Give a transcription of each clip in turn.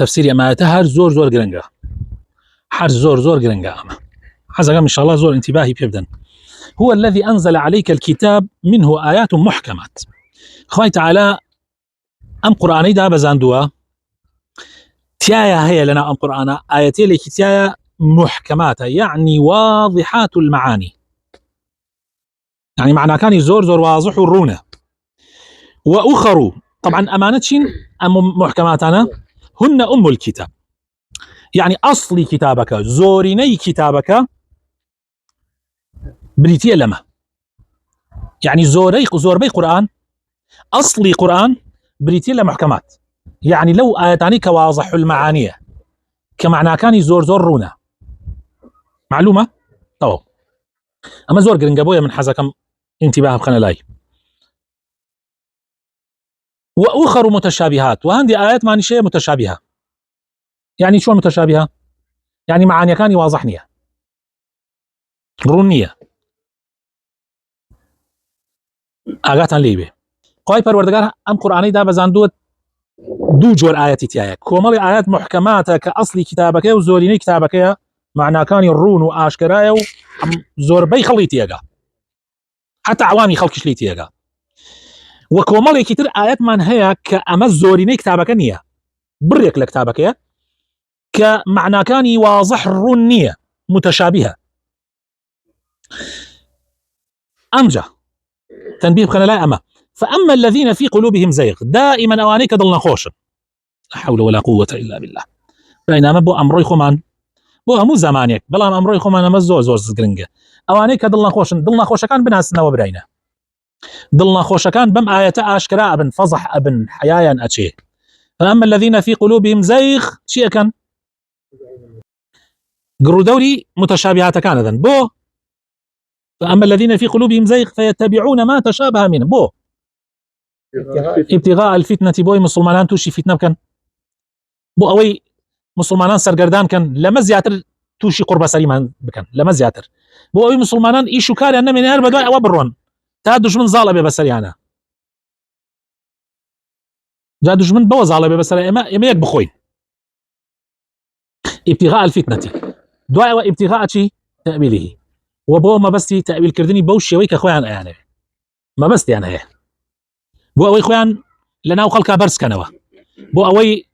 تفسير أماته هر زور قرنقة، هر زور قرنقة أما حزقا إن شاء الله زور انتباهي بيبدأ. هو الذي أنزل عليك الكتاب منه آيات محكمات. خوي تعالى أم قرآني دا بزاندوا تيايا هي لنا أم قرآن آياتي لك تيايا محكمات يعني واضحات المعاني، يعني معنى كان زور واضح ورونه. وأخر طبعا أمانتشين أم محكماتنا هن أم الكتاب، يعني أصلي كتابك زوريني كتابك بريتيا لما، يعني زور بي قرآن أصلي قرآن بريتيا لمحكمات، يعني لو آياتاني كواضح المعاني كمعنى كان زور رونا معلومة طبعا. أما زور قرنقبوية من حزكم انتباه بخنا لاي. وأخر متشابهات، وهندي آيات معني شيء متشابهة. يعني شو متشابهة؟ يعني معاني كان واضحنية رونية آغاتان ليبه. قوي پروردگار ام قرآني دا بزاندوت دو جور آياتي تيايا كومالي آيات محكمات كأصلي كتابك وزوريني كتابك معنى كان الرون وآشكرايا زور بي خليتياغا حتى عوامي خلقش ليتياغا. وكومالي كتير آيات من هي كأما زوريني كتابك نية بريك لكتابك كمعنى كان واضح رونية متشابهة. أمجا تنبيه بخنا لا أما فأما الذين في قلوبهم زيغ دائما أوانيك ضلنا خوشا لا حول ولا قوة إلا بالله. بينما بو أمروي خمان بو همو زمانيك بلا أمروي خمان أما زور زقرنجة أوانيك ضلنا خوشا كان بناسنا وبرينا ضلنا خوشا كان بم آية آشكراء أبن فضح أبن حيايا أتشيه. فأما الذين في قلوبهم زيغ شيء كان قروا دوري متشابهات كان ذن بو. فأما الذين في قلوبهم زيغ فيتبعون ما تشابه منه بو ابتغاء الفتنة بوي مسلمان توشي فتنة كان بو أوي مسلمان سرگردان كان لما زياتر توشي قربة سليمان بكن لما زياتر بو أوي مسلمان إيشو كاري أنه من هير بدوي أو برون تهدش من ظالبة بسريانا جادش من بو ظالبة بسريانا إما يك بخوين ابتغاء الفتنة دواء ابتغاء شي تأويله وبو ما بستي تأويل كردني بوشي ويك أخوان يعني ما بستي أنا هي بو أوي خوان لنا وخلقها برس كانوا بو أوي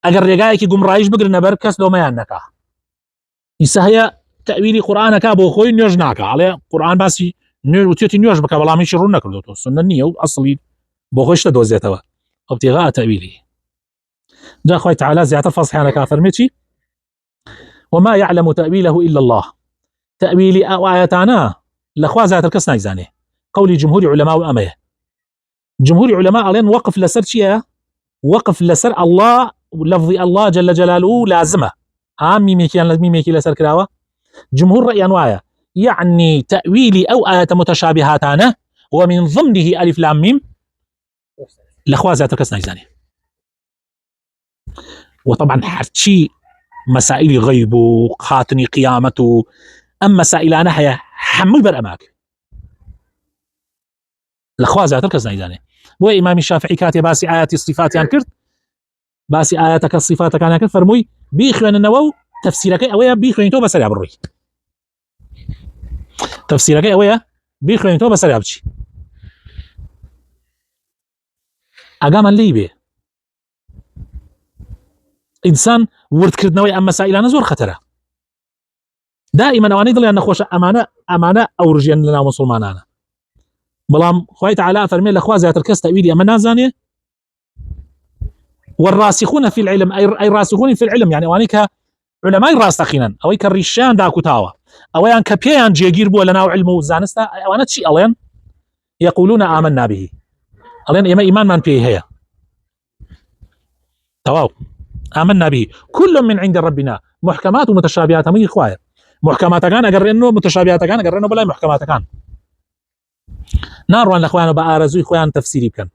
أجر رجايك يقوم رايش بقرنا بركس لو ما يعنكا يسهيا تأويل قرآنك أبو خوي نيوجناك على قرآن باسي نيو وتيتي نيوج بك بلا مش يرونك لوتو سنة نيو أصلي بو خويش تدوزيتوا ابتغاء تأويله. جاء خوي تعالى زيادة الفصح أنا كافر ميتشي وما يعلم تأويله إلا الله. تأويل آياتنا لأخوة زيادة الكسنا يزاني قولي جمهور علماء وأميه جمهور علماء علين وقف لسر شيء وقف لسر الله ولفظ الله جل جلاله لازمه عام ميميكي لسر كراوة جمهور رأي أنواع يعني تأويلي أو آيات متشابهاتنا ومن ضمنه ألف لام ميم لأخوة زيادة الكسنا يزاني. وطبعا حرشي مسائل غيب وخاتني قيامته أما مسائل أنا هي حمل برأماك الأخوة زيادة الكسنا يزاني. بو إمام الشافعي كاتب باسي آيات الصفات ينكرت باسي آياتك الصفات كان ينكرت فرموي بيخوان النوو تفسيرك أويا بيخوان تو بسرع بروي تفسيرك أويا بيخوان تو بسرع بشي أقام الليبي إنسان ورد كردنوي أما مسائل نزور خطرة دائما أواني ضل نخوش أمانة أو رجيان لنا مسلمانانا بلام خوي تعالى فرمي الأخوة زيادة الكس تأويلي أما نازانية. والراسخون في العلم أي راسخون في العلم يعني أوانيك علماء راسخين أويك الرشان داكو تاوا أويان كبيان جيجير بو لنا علم زانستا أوانات شيء ألين يقولون آمنا به ألين إما إيمان من فيه هي تواو آمنا به كل من عند ربنا محكمات ومتشابهات مي إخوائي محكمات كان أقر إنه متشابهات كان أقر إنه بلا محكمات كان نار وأن الأخوان بآرزو إخوان تفسيري كان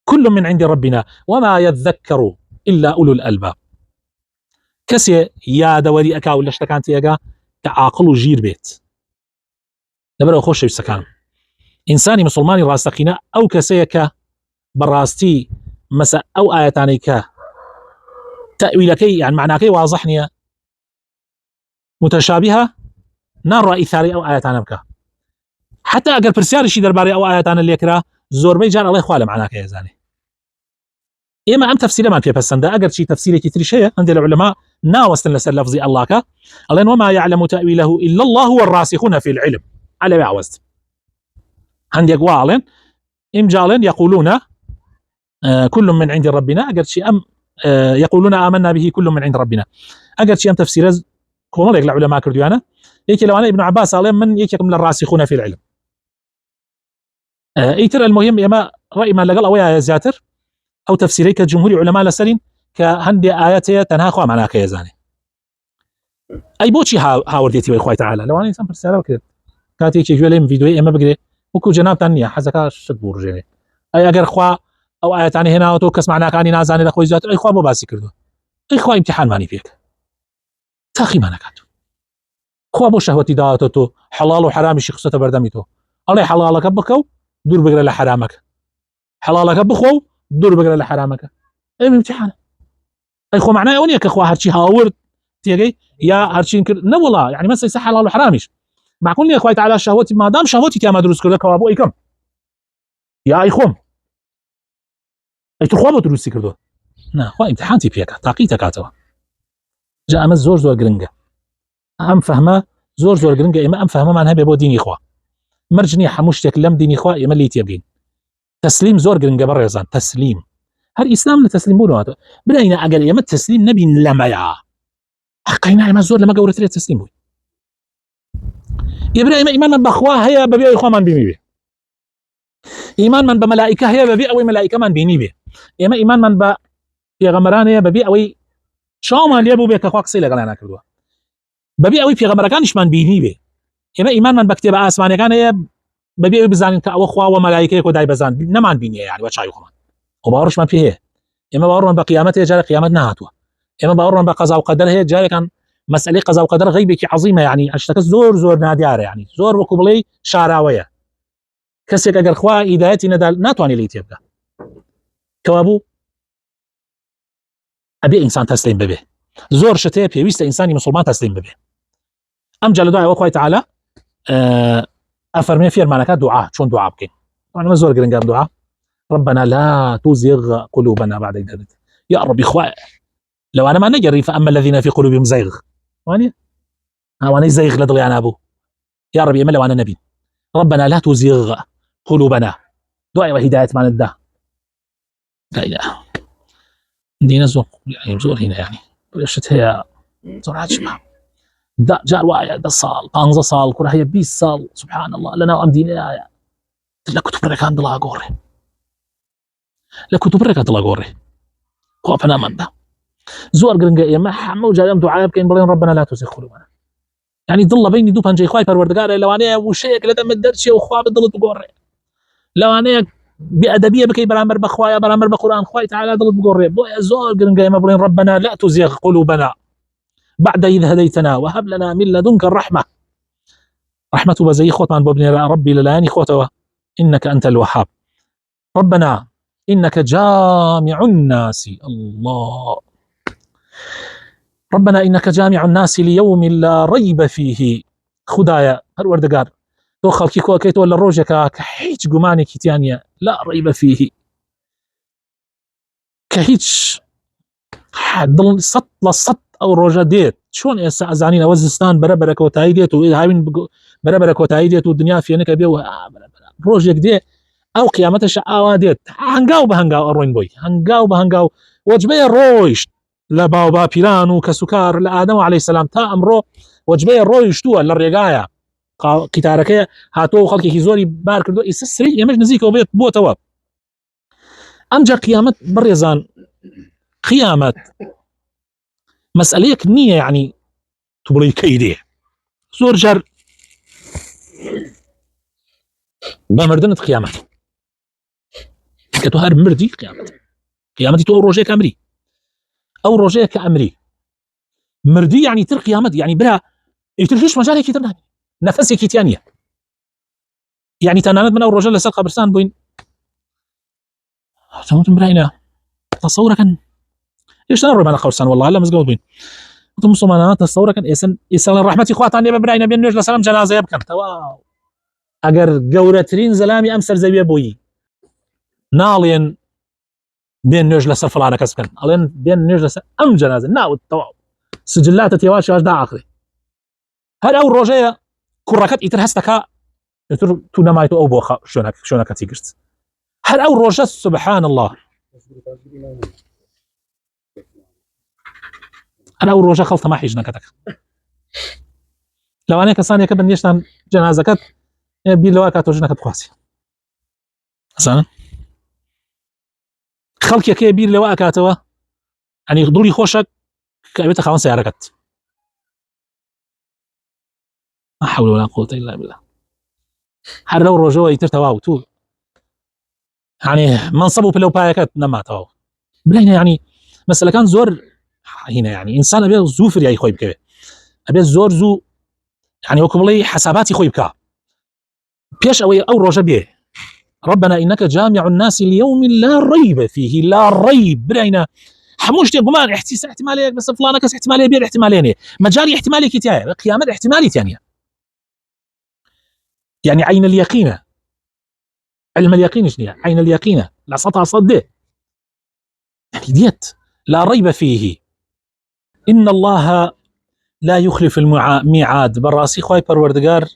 كل من عند ربنا وما يذكر إلا أولو الألباب. كسي يا دوري أكا ولا اشتكانت يقا كعاقل وجير بيت لبرا خوش يسكان إنساني مسلماني راسخينا أو كسيكا براستي مسا أو آياتانيكا تأويلكي يعني معناكي واضح نية متشابهة نار إثاري أو آياتنا بك حتى أجر برسياري شي درباري أو آياتنا اللي يكره زور بيجان الله يخوالي معناك يا زاني إما أم تفسير ما في بس أجر شي تفسيري كتير شيء عند العلماء ناوستن لسر لفظي الله كا الله وما يعلم تأويله إلا الله والراسخون في العلم على بعوزت عندي أقوالين إم جالين يقولون كل من عند ربنا أجر شي أم يقولون آمنا به كل من عند ربنا أجر شي أم تفسير كون لك العلماء كرديانا يكي لو أنا ابن عباس عليه من يكي من الراسخون في العلم إيتر المهم يما رأي ما لقل أويا زاتر أو تفسيري كجمهور علماء لسرين كهندي آياتي تنها خوا معناك يا زاني أي بوشي هاورديتي وإخوة تعالى لو أنا إنسان برسالة وكذا كاتي كي جوالي من فيديوهي إما بقري وكو جناب تانية حزكا شد بورجيني أي أقر خوا أو آياتاني هنا وتوكس معناك أني نازاني لأخوي زاتر أي خوا بو باسي كردو أي خوا امتحان ماني فيك تاخي ما نكاتو خوا بو شهوتي داتو حلال وحرام شخصة بردميتو الله حلالك بكو دور بقرا لحرامك حلالك بخو دور بقرا لحرامك اي امتحان اي خو معناه اونيا كخوا هرشي هاورد تيجي يا هرشي لا والله يعني ما يصح حلال وحرامش معقول يا اخوي تعالى شهوتي ما دام شهوتي تي ما دروس كذا كوابو اي كم يا اي خوم اي تخوا دروس كردو نا خو امتحان تي بيك طاقيتك كاتوا جاء مز زور قرنقه ام فهمه زور قرنقه اما ام فهمه معناها بيبو ديني خوا مرجني حموشتك لم ديني خوا يما اللي تيبين تسليم زور قرنقه بريزان تسليم هل اسلام لتسليم بولو بلاينا اقل يما التسليم نبي لما يا حقينا ما زور لما قورت لي التسليم بوي يبرا ايمان من بخواه هي ببيع اخوان من بيمي بي ايمان من بملائكه هي ببيع او ملائكه من بيني بي اما ايمان من ب في غمران هي ببيع او شو ما ليبو بك اخواك سيله قال كردوا ببيع او في غمركانش من بيني بي اما ايمان من بكتب اسماني كان هي ببيع بزان كاو اخوا وملائكه كداي بزان نمان بيني يعني وشايو كمان وبارش ما فيه اما باور من بقيامته جاري قيامتنا هاتوا اما باور من بقضاء وقدر هي جاري كان مسألة قضاء وقدر غيبك عظيمة يعني اشتكت زور ناديار يعني زور وكبلي شاراوية كسيك اگر خوا هدايتي ندال ناتواني لي تيبقى كوابو ابي انسان تسليم ببه زور شتي بيويست انساني مسلمان تسليم ببه ام جل دعاء وخوي تعالى افرمي في الملكات دعاء شلون دعاء بكين طبعا ما زور قرن دعاء ربنا لا تزغ قلوبنا بعد إذ هديتنا يا رب اخويا لو انا ما نجري فاما الذين في قلوبهم زيغ وانا زيغ لضلي انا ابو يا رب يمل وانا نبي ربنا لا تزغ قلوبنا دعاء وهدايه ما نده لا اله دينا زور يعني زور هنا يعني شت هي زور عجمه دا جار وايا دا صال طانزا صال كره هي 20 صال سبحان الله لنا ام دينا لا كتب بركه عند الله غوري لا كتب بركه الله غوري خوفنا من ده زور قرنقه يا ما حمو جايم دعاء كاين بلين ربنا لا تزغ قلوبنا يعني ضل بيني دوبان جاي خايف الوردقار لو انا وشيك لدم الدرس وخوا بضل تقوري لو انا بأدبية بكي برامر بخوايا برامر بقرآن خواي تعالى ضل تقوري بو زور قرنقه ما بلين ربنا لا تزغ قلوبنا بعد إذ هديتنا وهب لنا من لدنك الرحمة رحمة بزي خوت من بابن ربي للاني خوتوا إنك أنت الوهاب ربنا إنك جامع الناس الله ربنا إنك جامع الناس ليوم لا ريب فيه خدايا الوردقار تو خلقي كو كيت ولا روجك كحيج قماني كيتانيا لا ريب فيه كهيج ضل سط لصط او روجا ديت شلون ازانينا وزستان بربرك وتايديت وهاين بربرك وتايديت والدنيا في انك بيو روجك دي او قيامته شعاوا ديت هنقاو بهنقاو اروين بوي هنقاو بهنقاو وجبي الرويش لا باوبا بيلانو كسكار لادم عليه السلام تا امرو وجبي الرويش تو للرقايا قتارك هاتو خلقي زوري بارك دو يسسري يمج نزيك وبيت بو تواب امجا قيامت بريزان قيامت مسألة نية يعني تبلي كيدي زور جر بمردنة قيامت كتو هار مردي قيامتي تو روجيك أمري أو روجيك أمري مردي يعني تر قيامت يعني بلا يتركيش مجالك يترناني نفسك تانية يعني تنانت من أول رجل لسال قبرسان بوين تموت براينا تصورك ليش انا انا قرصان والله لا مزقوط بين قلت مسلمانات تصور كان يسال الرحمه اخواتاني ببراينا بين نوج لسلام جنازه يبكن تواو اگر جورترين زلامي امسر زي بيبوي نالين بين نوج لسر فلانه كسكن الين بين نوج لسر ام جنازه ناو تواو سجلات تيواش واش دا اخري هل او روجيه كركت يتر هستكا يتر تو نمايتو او بوخا شونك تيجرت هل او روجه سبحان الله انا اول روجه خلطه ما حيجنا كتك لو انا كسانيه كبن يشتان جنازكت بيلوا كاتو جنا كتخواسي حسنا خلق يكي بير لوا كاتوا يعني ضروري خوشك كابيت خاون سياركت ما حول ولا قوه الا بالله هل لو روجو يتر تواو تو يعني منصبه بلو بايكت نما تواو بلينا يعني مسألة كان زور هنا يعني انسان ابي زوفر يا خوي بكبه ابي زور زو يعني وكبلي حساباتي خوي بكا بيش او روجه بيه ربنا انك جامع الناس ليوم لا ريب فيه لا ريب برينا حموش تي قمان احتماليه بس فلانه كس احتماليه بير احتمالين مجالي احتمالي كتايه قيامه احتمالي ثانيه يعني عين اليقين علم اليقين شنو عين اليقين لا سطع صده يعني ديت لا ريب فيه ان الله لا يخلف الميعاد براسي خوي پروردگار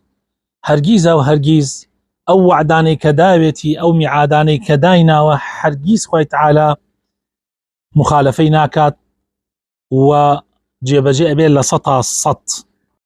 هرگیز او هرگیز او وعداني كداوتي او ميعاداني كداينا وهرگيز خوي تعالى مخالفي ناكات وجيبجي بين لسطا السط